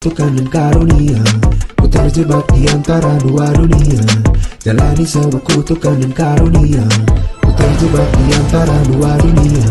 kutukan dan karunia. Ku terjebak di antara dua dunia, jalani sebuah kutukan dan karunia. Ku terjebak di antara dua dunia.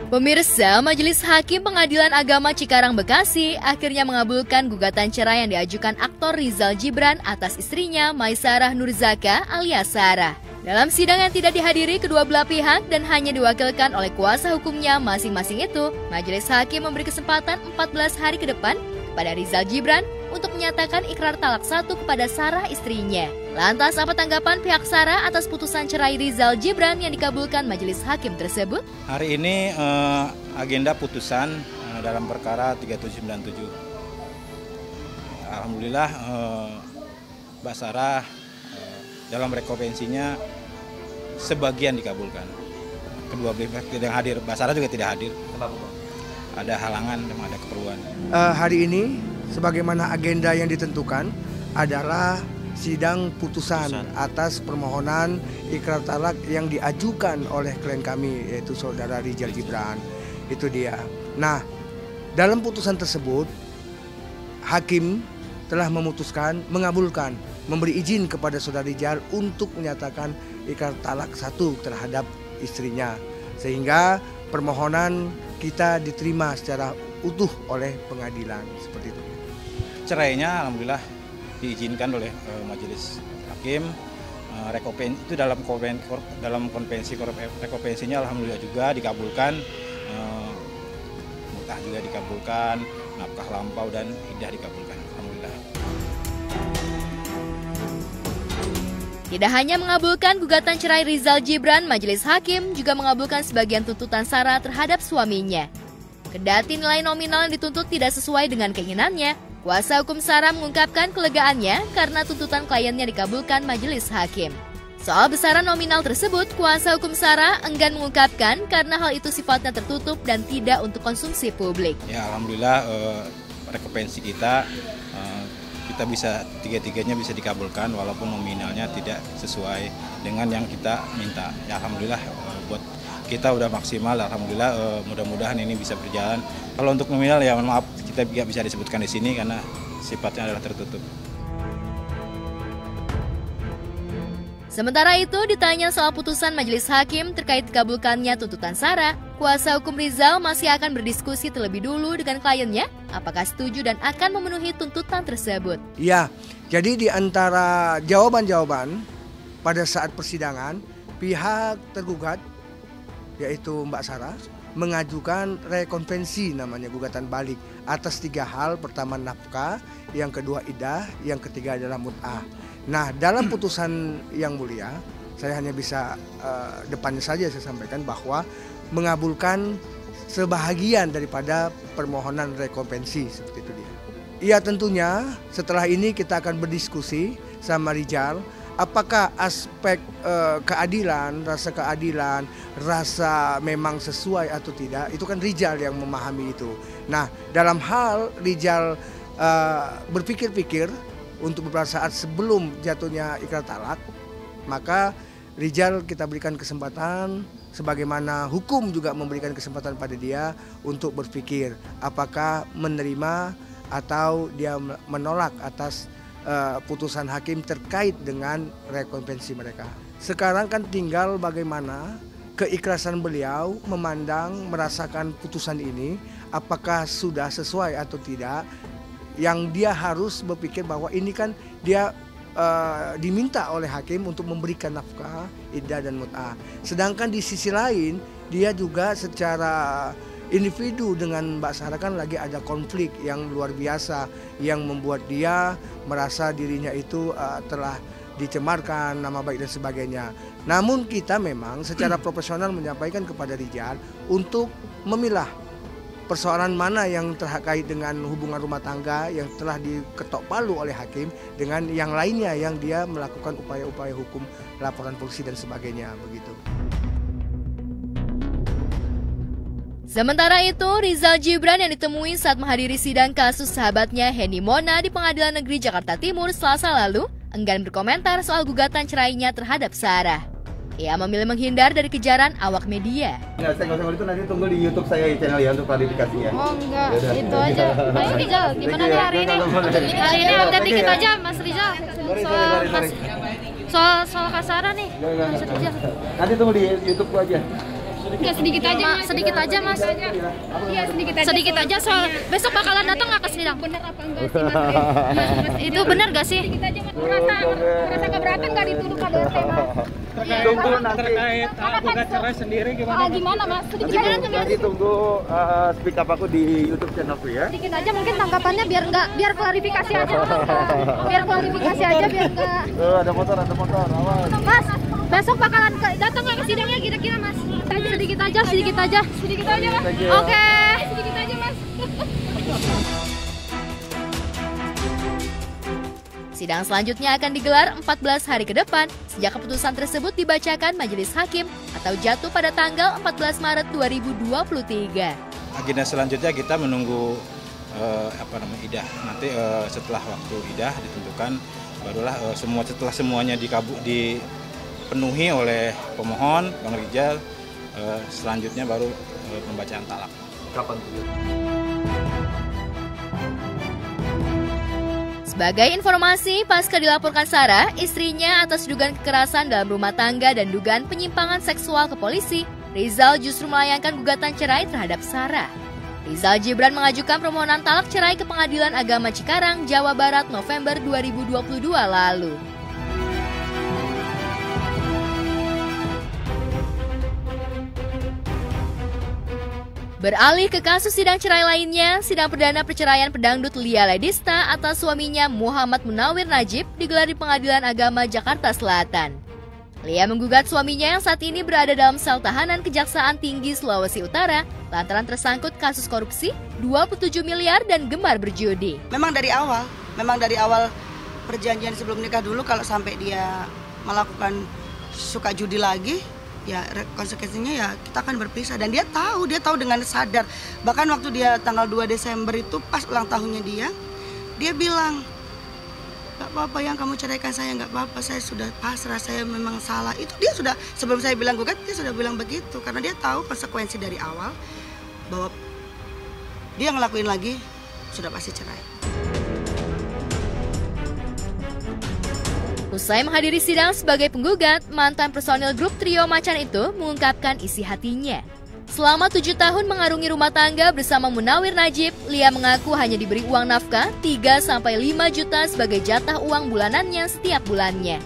Pemirsa, Majelis Hakim Pengadilan Agama Cikarang Bekasi akhirnya mengabulkan gugatan cerai yang diajukan aktor Rizal Gibran atas istrinya Maisarah Nurzaka alias Sarah. Dalam sidang yang tidak dihadiri kedua belah pihak dan hanya diwakilkan oleh kuasa hukumnya masing-masing itu, Majelis Hakim memberi kesempatan 14 hari ke depan kepada Rizal Gibran untuk menyatakan ikrar talak satu kepada Sarah istrinya. Lantas apa tanggapan pihak Sarah atas putusan cerai Rizal Gibran yang dikabulkan Majelis Hakim tersebut? Hari ini agenda putusan dalam perkara 3797. Alhamdulillah Mbak Sarah dalam rekompensinya sebagian dikabulkan. Kedua pihak yang hadir, Mbak Sarah juga tidak hadir. Kenapa, Bang? Ada halangan, memang ada keperluan. Hari ini sebagaimana agenda yang ditentukan adalah sidang putusan atas permohonan ikrar talak yang diajukan oleh klien kami, yaitu saudara Rizal Gibran. Itu dia. Nah, dalam putusan tersebut hakim telah memutuskan mengabulkan, memberi izin kepada saudara Rizal untuk menyatakan ikrar talak satu terhadap istrinya, sehingga permohonan kita diterima secara utuh oleh pengadilan, seperti itu. Cerainya alhamdulillah diizinkan oleh Majelis Hakim. Itu dalam konvensi rekompensinya alhamdulillah juga dikabulkan. Mutah juga dikabulkan, nafkah lampau dan iddah dikabulkan. Alhamdulillah. Tidak hanya mengabulkan gugatan cerai Rizal Gibran, Majelis Hakim juga mengabulkan sebagian tuntutan Sarah terhadap suaminya. Kendati nilai nominal yang dituntut tidak sesuai dengan keinginannya, kuasa hukum Sarah mengungkapkan kelegaannya karena tuntutan kliennya dikabulkan Majelis Hakim. Soal besaran nominal tersebut, kuasa hukum Sarah enggan mengungkapkan karena hal itu sifatnya tertutup dan tidak untuk konsumsi publik. Ya, alhamdulillah rekompensi kita bisa tiga-tiganya bisa dikabulkan walaupun nominalnya tidak sesuai dengan yang kita minta. Ya, alhamdulillah buat kita udah maksimal. Alhamdulillah mudah-mudahan ini bisa berjalan. Kalau untuk nominal ya maaf kita tidak bisa disebutkan di sini karena sifatnya adalah tertutup. Sementara itu, ditanya soal putusan Majelis Hakim terkait dikabulkannya tuntutan Sarah, kuasa hukum Rizal masih akan berdiskusi terlebih dulu dengan kliennya apakah setuju dan akan memenuhi tuntutan tersebut. Ya, jadi di antara jawaban-jawaban pada saat persidangan, pihak tergugat yaitu Mbak Sarah mengajukan rekonvensi, namanya gugatan balik, atas 3 hal. Pertama nafkah, yang kedua iddah, yang ketiga adalah mut'ah. Nah, dalam putusan yang mulia, saya hanya bisa depannya saja saya sampaikan bahwa mengabulkan sebahagian daripada permohonan rekompensi, seperti itu dia. Iya, tentunya setelah ini kita akan berdiskusi sama Rizal apakah aspek keadilan, rasa memang sesuai atau tidak, itu kan Rizal yang memahami itu. Nah, dalam hal Rizal berpikir-pikir untuk beberapa saat sebelum jatuhnya ikrar talak, maka Rizal kita berikan kesempatan, sebagaimana hukum juga memberikan kesempatan pada dia untuk berpikir apakah menerima atau dia menolak atas putusan hakim terkait dengan rekompensi mereka. Sekarang kan tinggal bagaimana keikhlasan beliau memandang, merasakan putusan ini, apakah sudah sesuai atau tidak. Yang dia harus berpikir bahwa ini kan dia diminta oleh hakim untuk memberikan nafkah, iddah dan mut'ah. Sedangkan di sisi lain dia juga secara individu dengan Mbak Sarah kan lagi ada konflik yang luar biasa yang membuat dia merasa dirinya itu telah dicemarkan nama baik dan sebagainya. Namun kita memang secara profesional menyampaikan kepada Rizal untuk memilah persoalan mana yang terkait dengan hubungan rumah tangga yang telah diketok palu oleh hakim dengan yang lainnya yang dia melakukan upaya-upaya hukum, laporan polisi dan sebagainya, begitu. Sementara itu, Rizal Jibran yang ditemui saat menghadiri sidang kasus sahabatnya Henny Mona di Pengadilan Negeri Jakarta Timur Selasa lalu enggan berkomentar soal gugatan cerainya terhadap Sarah. Ia memilih menghindar dari kejaran awak media. Nggak, saya nggak usah itu, nanti tunggu di YouTube saya channel ya untuk klarifikasinya. Oh enggak, Yaudah. itu aja. Mas Rizal, gimana nih hari ini? Hari ini update dikit aja Mas Rizal. Soal Kak Sarah nih, Mas Rizal. Nanti tunggu di YouTube aja. Ya sedikit aja, sedikit aja Mas. Iya sedikit aja soal besok bakalan datang nggak ke sidang? Bener apa enggak sih Mas? Itu benar nggak sih? Sedikit aja Mas. Merasa keberatan nggak dituduh KDRT Mas? Tunggu nanti. Terkait gugat cerai sendiri gimana? Gimana Mas? Sedikit aja Nanti tunggu speak up aku di YouTube channelku ya. sedikit aja mungkin tanggapannya biar klarifikasi aja Mas. Biar klarifikasi aja biar enggak. Ada motor, awas. Mas, besok bakalan datang nggak ke sidangnya kira-kira Mas? Sedikit aja Mas. Oke. Sedikit aja Mas. Sidang selanjutnya akan digelar 14 hari ke depan sejak keputusan tersebut dibacakan Majelis Hakim atau jatuh pada tanggal 14 Maret 2023. Agenda selanjutnya kita menunggu idah. Nanti setelah waktu idah ditentukan barulah setelah semuanya dipenuhi oleh pemohon Bang Rizal, selanjutnya baru pembacaan talak. Kapan itu? Sebagai informasi, pasca dilaporkan Sarah, istrinya atas dugaan kekerasan dalam rumah tangga dan dugaan penyimpangan seksual ke polisi, Rizal justru melayangkan gugatan cerai terhadap Sarah. Rizal Jibran mengajukan permohonan talak cerai ke Pengadilan Agama Cikarang, Jawa Barat November 2022 lalu. Beralih ke kasus sidang cerai lainnya, sidang perdana perceraian pedangdut Lia Ledista atas suaminya Muhammad Munawir Najib digelar di Pengadilan Agama Jakarta Selatan. Lia menggugat suaminya yang saat ini berada dalam sel tahanan Kejaksaan Tinggi Sulawesi Utara lantaran tersangkut kasus korupsi, 27 miliar dan gemar berjudi. Memang dari awal perjanjian sebelum nikah dulu kalau sampai dia melakukan suka judi lagi, ya konsekuensinya ya kita akan berpisah, dan dia tahu dengan sadar. Bahkan waktu dia tanggal 2 Desember itu pas ulang tahunnya dia bilang, "Gak apa-apa yang kamu ceraikan saya, gak apa-apa, saya sudah pasrah, saya memang salah." Itu dia sudah, sebelum saya bilang gugat, dia sudah bilang begitu, karena dia tahu konsekuensi dari awal bahwa dia ngelakuin lagi sudah pasti cerai. Usai menghadiri sidang sebagai penggugat, mantan personil grup Trio Macan itu mengungkapkan isi hatinya. Selama 7 tahun mengarungi rumah tangga bersama Munawir Najib, Lia mengaku hanya diberi uang nafkah 3-5 juta sebagai jatah uang bulanannya setiap bulannya.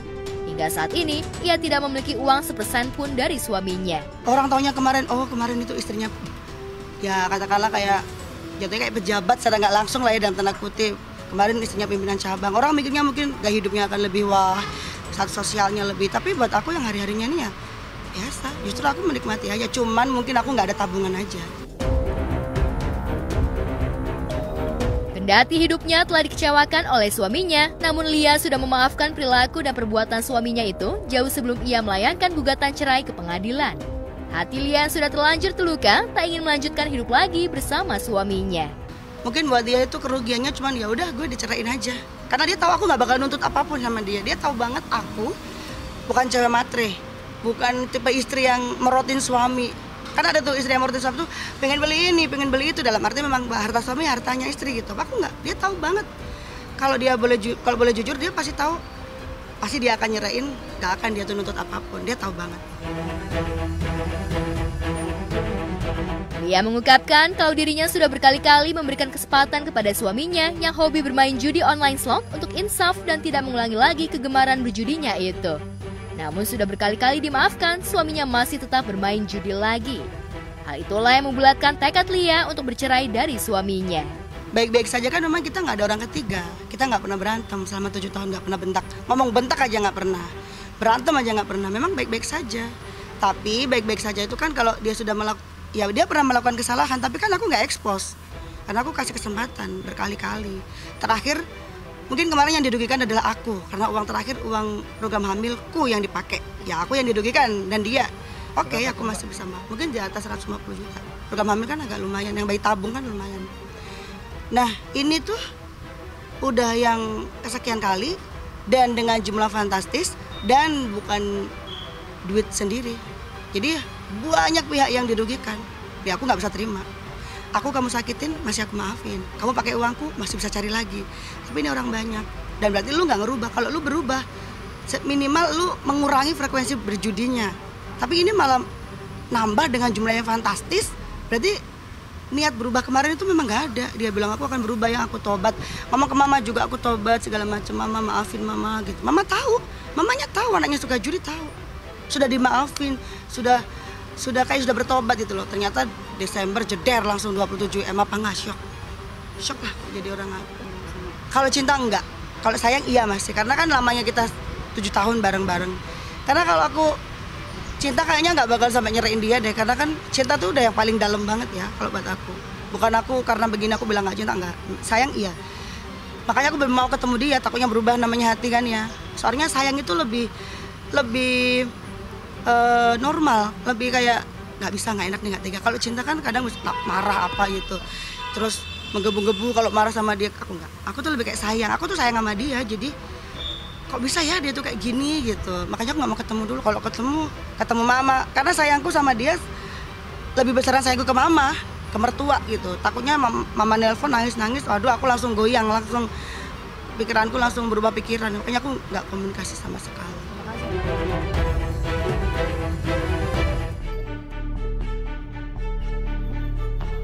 Hingga saat ini, ia tidak memiliki uang sepersen pun dari suaminya. Orang taunya kemarin itu istrinya, ya katakanlah jatuhnya kayak pejabat secara nggak langsung lah ya dalam tanda kutip. Kemarin istrinya pimpinan cabang. Orang mikirnya mungkin gaya hidupnya akan lebih wah, status sosialnya lebih. Tapi buat aku yang hari-harinya nih ya biasa. Justru aku menikmati aja. Cuman mungkin aku nggak ada tabungan aja. Kendati hidupnya telah dikecewakan oleh suaminya, namun Lia sudah memaafkan perilaku dan perbuatan suaminya itu jauh sebelum ia melayangkan gugatan cerai ke pengadilan. Hati Lia sudah terlanjur terluka, tak ingin melanjutkan hidup lagi bersama suaminya. Mungkin buat dia itu kerugiannya cuman ya udah gue dicerain aja. Karena dia tahu aku nggak bakal nuntut apapun sama dia. Dia tahu banget aku bukan cewek matre, bukan tipe istri yang merotin suami. Karena ada tuh istri yang merotin suami tuh pengen beli ini, pengen beli itu, dalam arti memang harta suami hartanya istri gitu. Aku nggak, dia tahu banget. Kalau boleh jujur dia pasti tahu, pasti dia akan nyerain, nggak akan dia tuh nuntut apapun. Dia tahu banget. Ia mengungkapkan kalau dirinya sudah berkali-kali memberikan kesempatan kepada suaminya yang hobi bermain judi online slot untuk insaf dan tidak mengulangi lagi kegemaran berjudinya itu. Namun sudah berkali-kali dimaafkan, suaminya masih tetap bermain judi lagi. Hal itulah yang membulatkan tekad Lia untuk bercerai dari suaminya. Baik-baik saja kan, memang kita nggak ada orang ketiga. Kita nggak pernah berantem selama 7 tahun, nggak pernah bentak. Ngomong bentak aja nggak pernah. Berantem aja nggak pernah. Memang baik-baik saja. Tapi baik-baik saja itu kan kalau dia sudah ya dia pernah melakukan kesalahan, tapi kan aku nggak expose. Karena aku kasih kesempatan berkali-kali. Terakhir, mungkin kemarin yang dirugikan adalah aku. Karena uang terakhir, uang program hamilku yang dipakai. Ya aku yang dirugikan dan dia. Oke, aku masih bisa maaf. Mungkin di atas 150 juta. Program hamil kan agak lumayan, yang bayi tabung kan lumayan. Nah, ini tuh udah yang kesekian kali dan dengan jumlah fantastis dan bukan duit sendiri. Jadi banyak pihak yang dirugikan. Ya aku nggak bisa terima. Aku kamu sakitin masih aku maafin. Kamu pakai uangku masih bisa cari lagi. Tapi ini orang banyak. Dan berarti lu nggak ngerubah. Kalau lu berubah, minimal lu mengurangi frekuensi berjudinya. Tapi ini malah nambah dengan jumlah yang fantastis. Berarti niat berubah kemarin itu memang nggak ada. Dia bilang aku akan berubah, yang aku tobat. Mama ke mama juga aku tobat segala macam. Mama maafin mama gitu. Mama tahu, mamanya tahu anaknya suka judi, tahu. Sudah dimaafin, sudah kayak sudah bertobat gitu loh. Ternyata Desember jeder langsung 27 apa nggak syok? Syok lah jadi orang aku. Kalau cinta enggak, kalau sayang iya masih. Karena kan lamanya kita 7 tahun bareng-bareng. Karena kalau aku cinta kayaknya nggak bakal sampai nyerahin dia deh. Karena kan cinta tuh udah yang paling dalam banget ya kalau buat aku. Bukan aku karena begini aku bilang nggak cinta, enggak. Sayang iya. Makanya aku belum mau ketemu dia, takutnya berubah namanya hati kan ya. Soalnya sayang itu lebih normal, lebih kayak nggak bisa, nggak enak nih, nggak tega. Kalau cinta kan kadang marah apa gitu, terus menggebu-gebu kalau marah sama dia. Aku nggak, aku tuh lebih kayak sayang. Aku tuh sayang sama dia, jadi kok bisa ya dia tuh kayak gini gitu. Makanya aku nggak mau ketemu dulu. Kalau ketemu mama, karena sayangku sama dia lebih besaran sayangku ke mama, ke mertua gitu. Takutnya mama nelpon nangis-nangis, waduh aku langsung goyang, langsung pikiranku langsung berubah pikiran. Makanya aku nggak komunikasi sama sekali.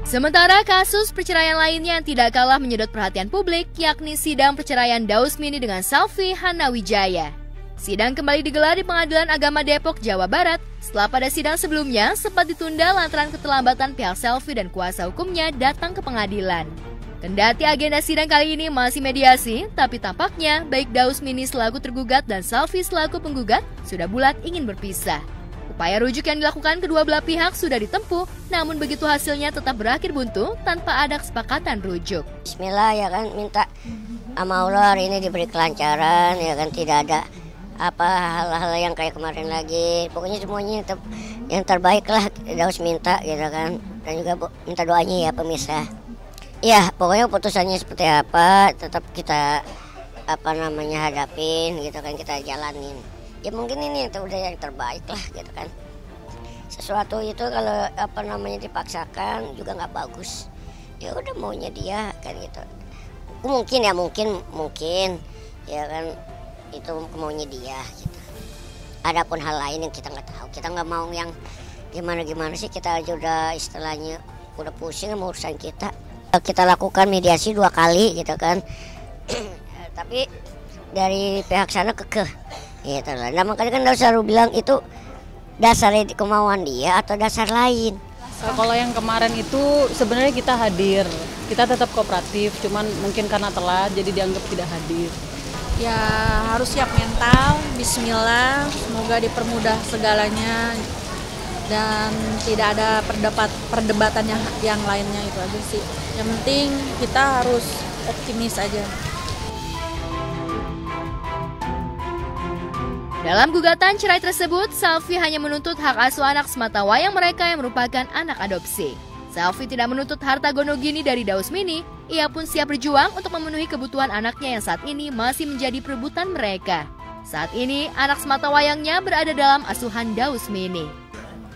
Sementara kasus perceraian lainnya yang tidak kalah menyedot perhatian publik, yakni sidang perceraian Dausmini dengan Selfie Hanawijaya. Sidang kembali digelar di Pengadilan Agama Depok, Jawa Barat, setelah pada sidang sebelumnya sempat ditunda lantaran keterlambatan pihak Selfie dan kuasa hukumnya datang ke pengadilan. Kendati agenda sidang kali ini masih mediasi, tapi tampaknya baik Dausmini selaku tergugat dan Selfie selaku penggugat sudah bulat ingin berpisah. Upaya rujuk yang dilakukan kedua belah pihak sudah ditempuh, namun begitu hasilnya tetap berakhir buntu tanpa ada kesepakatan rujuk. Bismillah ya kan, minta sama Allah hari ini diberi kelancaran ya kan, tidak ada hal-hal yang kayak kemarin lagi. Pokoknya semuanya yang terbaik lah Daus minta gitu kan, dan juga minta doanya ya pemisah. Ya pokoknya putusannya seperti apa tetap kita hadapin gitu kan, kita jalanin. Ya mungkin ini udah yang terbaik lah gitu kan. Sesuatu itu kalau dipaksakan juga nggak bagus. Ya udah maunya dia kan gitu. Mungkin ya kan itu maunya dia gitu. Adapun hal lain yang kita nggak tahu, kita nggak mau yang gimana sih, kita aja udah istilahnya udah pusing sama urusan kita. Kita lakukan mediasi 2 kali gitu kan. Tapi dari pihak sana kekeh. Gitu lah. Nah makanya kan selalu bilang itu dasar kemauan dia atau dasar lain. Kalau yang kemarin itu sebenarnya kita hadir, kita tetap kooperatif, cuman mungkin karena telat jadi dianggap tidak hadir. Ya harus siap mental, bismillah, semoga dipermudah segalanya dan tidak ada perdebatan yang lainnya, itu aja sih. Yang penting kita harus optimis aja. Dalam gugatan cerai tersebut, Selfie hanya menuntut hak asuh anak sematawayang mereka yang merupakan anak adopsi. Selfie tidak menuntut harta gonogini dari Dausmini, ia pun siap berjuang untuk memenuhi kebutuhan anaknya yang saat ini masih menjadi perebutan mereka. Saat ini, anak sematawayangnya berada dalam asuhan Dausmini.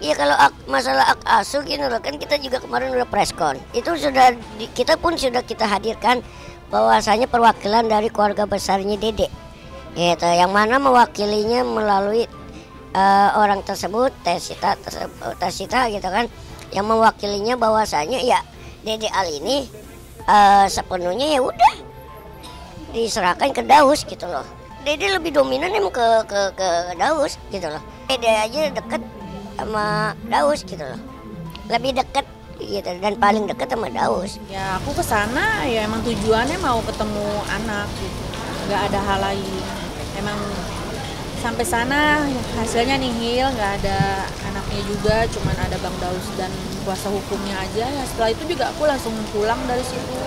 Iya kalau masalah hak asuh gitu loh, kan kita juga kemarin udah preskon. Itu kita hadirkan bahwasanya perwakilan dari keluarga besarnya Dede. Gitu, yang mana mewakilinya melalui orang tersebut, Tesita gitu kan, yang mewakilinya bahwasanya ya Dede Al ini sepenuhnya ya udah diserahkan ke Daus gitu loh. Dede lebih dominan emang ke Daus gitu loh. Dede aja deket sama Daus gitu loh, lebih deket gitu dan paling deket sama Daus. Ya aku kesana ya emang tujuannya mau ketemu anak gitu, nggak ada hal lain. Emang sampai sana hasilnya nihil, nggak ada anaknya juga, cuman ada Bang Daus dan kuasa hukumnya aja. Ya setelah itu juga aku langsung pulang dari situ.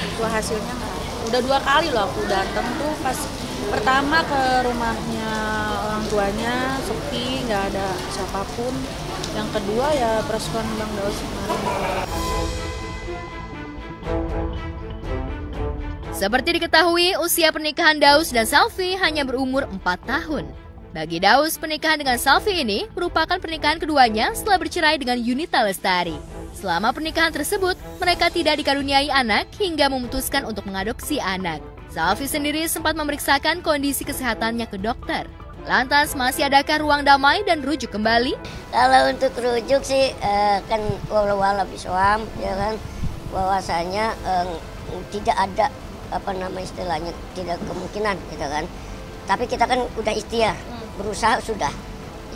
Itu hasilnya nggak. Udah 2 kali loh aku datang tuh, pas Pertama ke rumahnya orang tuanya sepi, nggak ada siapapun. Yang kedua ya perasukan Bang Daus kemarin. Seperti diketahui, usia pernikahan Daus dan Selfie hanya berumur 4 tahun. Bagi Daus, pernikahan dengan Selfie ini merupakan pernikahan keduanya setelah bercerai dengan Yunita Lestari. Selama pernikahan tersebut, mereka tidak dikaruniai anak hingga memutuskan untuk mengadopsi anak. Selfie sendiri sempat memeriksakan kondisi kesehatannya ke dokter. Lantas, masih adakah ruang damai dan rujuk kembali? Kalau untuk rujuk sih kan walau biswam, ya kan, bahwasanya tidak ada istilahnya, tidak kemungkinan gitu kan. Tapi kita kan udah ikhtiar, berusaha sudah.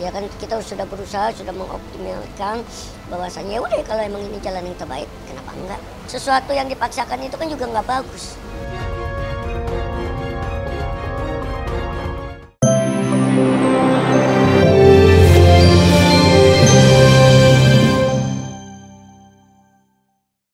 Ya kan, kita sudah berusaha, sudah mengoptimalkan bahwasanya udah kalau emang ini jalan yang terbaik, kenapa enggak? Sesuatu yang dipaksakan itu kan juga nggak bagus.